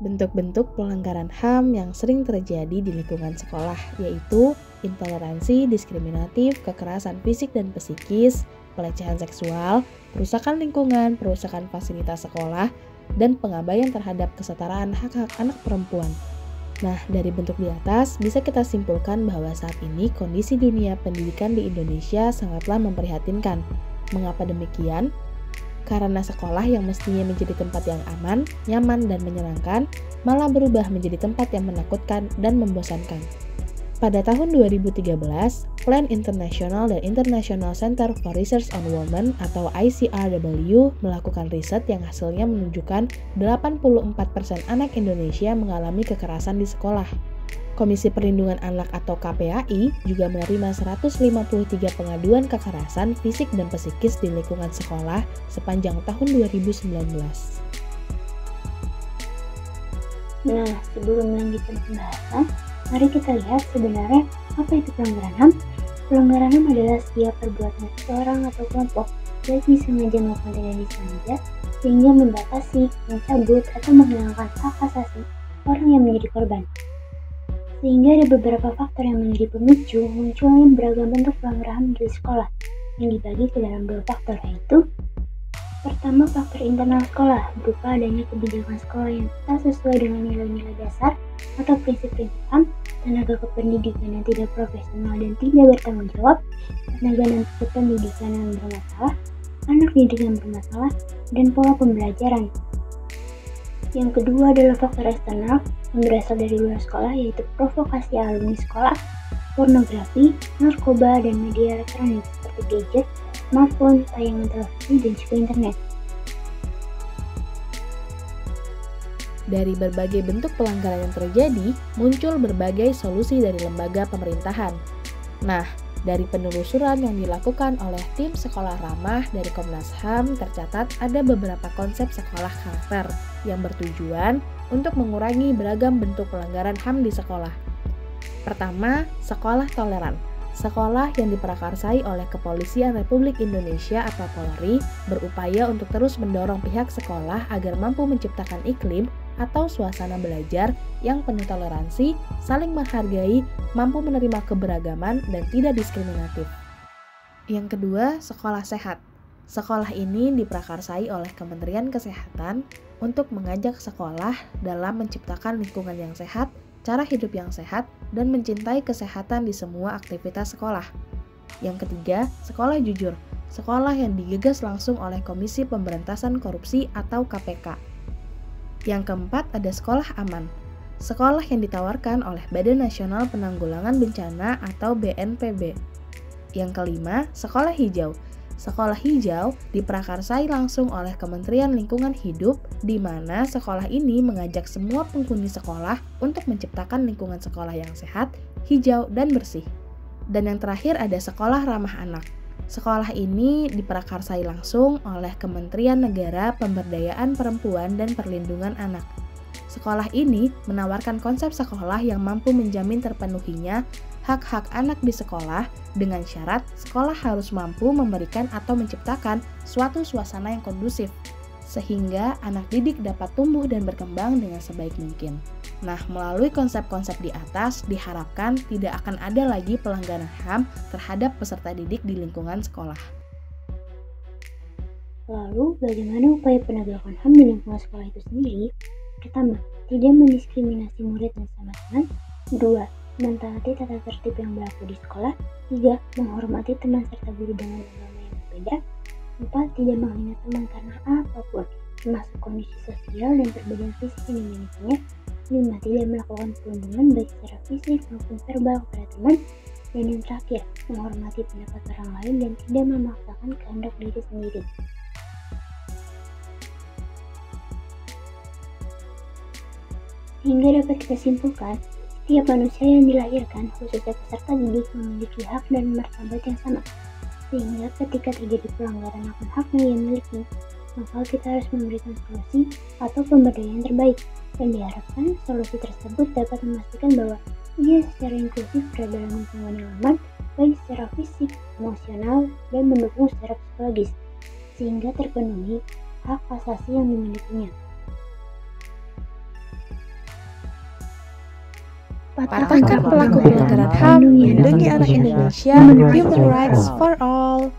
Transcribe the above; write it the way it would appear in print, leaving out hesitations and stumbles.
Bentuk-bentuk pelanggaran HAM yang sering terjadi di lingkungan sekolah yaitu intoleransi, diskriminatif, kekerasan fisik dan psikis, pelecehan seksual, perusakan lingkungan, perusakan fasilitas sekolah, dan pengabaian terhadap kesetaraan hak-hak anak perempuan. Nah, dari bentuk di atas bisa kita simpulkan bahwa saat ini kondisi dunia pendidikan di Indonesia sangatlah memprihatinkan. Mengapa demikian? Karena sekolah yang mestinya menjadi tempat yang aman, nyaman, dan menyenangkan, malah berubah menjadi tempat yang menakutkan dan membosankan. Pada tahun 2013, Plan International dan International Center for Research on Women atau ICRW melakukan riset yang hasilnya menunjukkan 84% anak Indonesia mengalami kekerasan di sekolah. Komisi Perlindungan Anak atau KPAI juga menerima 153 pengaduan kekerasan fisik dan psikis di lingkungan sekolah sepanjang tahun 2019. Nah, sebelum melanjutkan pembahasan, mari kita lihat sebenarnya apa itu pelanggaran HAM. Pelanggaran HAM adalah setiap perbuatan seseorang atau kelompok, baik disengaja maupun tidak disengaja, sehingga membatasi, mencabut, atau menghilangkan hak asasi orang yang menjadi korban. Sehingga ada beberapa faktor yang menjadi pemicu munculnya beragam bentuk pelanggaran HAM di sekolah, yang dibagi ke dalam dua faktor, yaitu pertama, faktor internal sekolah, berupa adanya kebijakan sekolah yang tak sesuai dengan nilai-nilai dasar atau prinsip-prinsip HAM, tenaga kependidikan yang tidak profesional dan tidak bertanggung jawab, tenaga kependidikan yang bermasalah, anak didik yang bermasalah, dan pola pembelajaran. Yang kedua adalah faktor eksternal yang berasal dari luar sekolah, yaitu provokasi alumni sekolah, pornografi, narkoba, dan media elektronik seperti gadget, smartphone, tayangan televisi, dan juga internet. Dari berbagai bentuk pelanggaran yang terjadi, muncul berbagai solusi dari lembaga pemerintahan. Nah, dari penelusuran yang dilakukan oleh tim sekolah ramah dari Komnas HAM tercatat ada beberapa konsep sekolah karakter yang bertujuan untuk mengurangi beragam bentuk pelanggaran HAM di sekolah. Pertama, sekolah toleran. Sekolah yang diprakarsai oleh Kepolisian Republik Indonesia atau Polri berupaya untuk terus mendorong pihak sekolah agar mampu menciptakan iklim atau suasana belajar yang penuh toleransi, saling menghargai, mampu menerima keberagaman, dan tidak diskriminatif. Yang kedua, sekolah sehat. Sekolah ini diprakarsai oleh Kementerian Kesehatan untuk mengajak sekolah dalam menciptakan lingkungan yang sehat, cara hidup yang sehat, dan mencintai kesehatan di semua aktivitas sekolah. Yang ketiga, sekolah jujur. Sekolah yang digagas langsung oleh Komisi Pemberantasan Korupsi atau KPK. Yang keempat, ada sekolah aman. Sekolah yang ditawarkan oleh Badan Nasional Penanggulangan Bencana atau BNPB. Yang kelima, sekolah hijau. Sekolah hijau diprakarsai langsung oleh Kementerian Lingkungan Hidup, di mana sekolah ini mengajak semua penghuni sekolah untuk menciptakan lingkungan sekolah yang sehat, hijau, dan bersih. Dan yang terakhir ada sekolah ramah anak. Sekolah ini diprakarsai langsung oleh Kementerian Negara Pemberdayaan Perempuan dan Perlindungan Anak. Sekolah ini menawarkan konsep sekolah yang mampu menjamin terpenuhinya hak-hak anak di sekolah dengan syarat sekolah harus mampu memberikan atau menciptakan suatu suasana yang kondusif, sehingga anak didik dapat tumbuh dan berkembang dengan sebaik mungkin. Nah, melalui konsep-konsep di atas, diharapkan tidak akan ada lagi pelanggaran HAM terhadap peserta didik di lingkungan sekolah. Lalu, bagaimana upaya penegakan HAM di lingkungan sekolah itu sendiri? Pertama, tidak mendiskriminasi murid dan sama-teman. Kedua, mentaati tata tertib yang berlaku di sekolah. 3. Menghormati teman serta guru dengan agama yang berbeda. 4. Tidak menghina teman karena apapun, termasuk kondisi sosial dan perbedaan fisik yang dimilikinya. 5. Tidak melakukan perundungan baik secara fisik maupun verbal kepada teman. Dan yang terakhir, menghormati pendapat orang lain dan tidak memaksakan kehendak diri sendiri. Hingga dapat kita simpulkan, setiap manusia yang dilahirkan, khususnya peserta didik, memiliki hak dan martabat yang sama. Sehingga ketika terjadi pelanggaran akan haknya yang miliki, maka kita harus memberikan solusi atau pemberdayaan terbaik. Dan diharapkan solusi tersebut dapat memastikan bahwa ia secara inklusif berada dalam lingkungan yang aman, baik secara fisik, emosional, dan mendukung secara psikologis, sehingga terpenuhi hak asasi yang dimilikinya. Patahkan pelaku pelanggaran HAM, lindungi anak Indonesia, Human Rights for All.